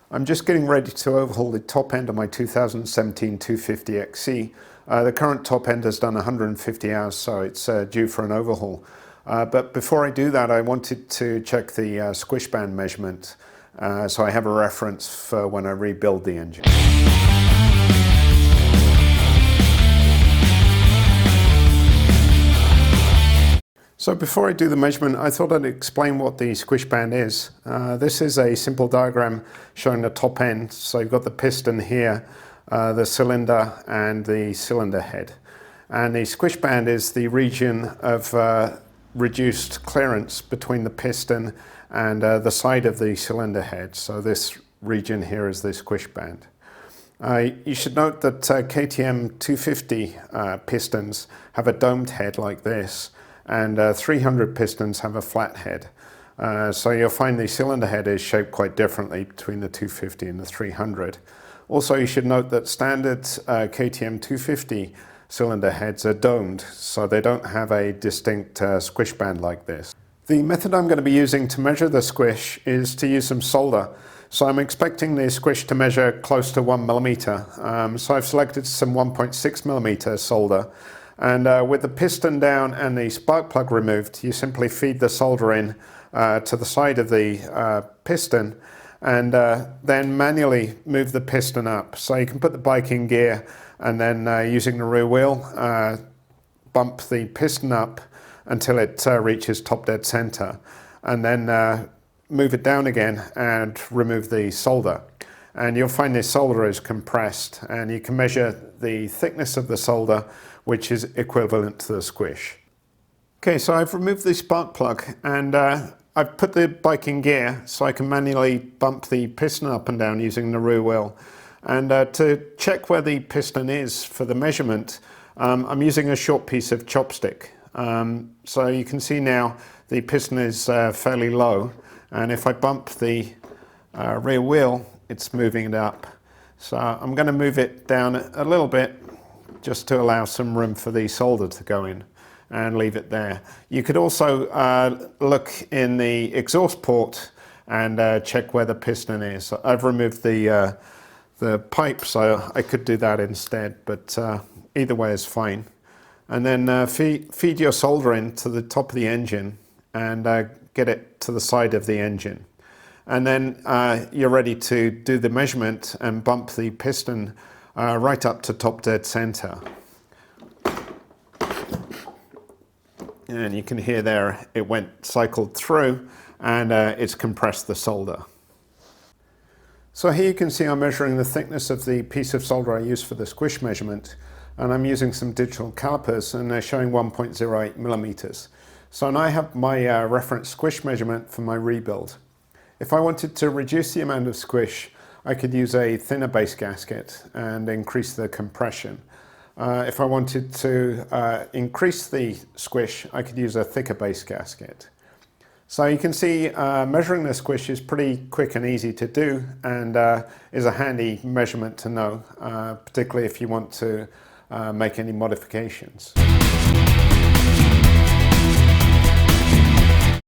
I'm just getting ready to overhaul the top end of my 2017 250XC. The current top end has done 150 hours, so it's due for an overhaul. But before I do that, I wanted to check the squish band measurement, so I have a reference for when I rebuild the engine. So before I do the measurement, I thought I'd explain what the squish band is. This is a simple diagram showing the top end. So you've got the piston here, the cylinder and the cylinder head. And the squish band is the region of reduced clearance between the piston and the side of the cylinder head. So this region here is the squish band. You should note that KTM 250 pistons have a domed head like this, and 300 pistons have a flat head. So you'll find the cylinder head is shaped quite differently between the 250 and the 300. Also, you should note that standard KTM 250 cylinder heads are domed, so they don't have a distinct squish band like this. The method I'm going to be using to measure the squish is to use some solder. So I'm expecting the squish to measure close to 1 millimeter. So I've selected some 1.6 millimeter solder. And with the piston down and the spark plug removed, you simply feed the solder in to the side of the piston and then manually move the piston up. So you can put the bike in gear and then using the rear wheel, bump the piston up until it reaches top dead center, and then move it down again and remove the solder. And you'll find this solder is compressed, and you can measure the thickness of the solder, which is equivalent to the squish. Okay, so I've removed the spark plug and I've put the bike in gear so I can manually bump the piston up and down using the rear wheel. And to check where the piston is for the measurement, I'm using a short piece of chopstick. So you can see now the piston is fairly low, and if I bump the rear wheel, it's moving it up. So I'm going to move it down a little bit just to allow some room for the solder to go in, and leave it there. You could also look in the exhaust port and check where the piston is. I've removed the pipe, so I could do that instead, but either way is fine. And then feed your solder in to the top of the engine and get it to the side of the engine. And then you're ready to do the measurement and bump the piston right up to top dead center. And you can hear there it cycled through, and it's compressed the solder. So here you can see I'm measuring the thickness of the piece of solder I used for the squish measurement, and I'm using some digital calipers, and they're showing 1.08 millimeters. So now I have my reference squish measurement for my rebuild. If I wanted to reduce the amount of squish, I could use a thinner base gasket and increase the compression. If I wanted to increase the squish, I could use a thicker base gasket. So you can see measuring the squish is pretty quick and easy to do, and is a handy measurement to know, particularly if you want to make any modifications.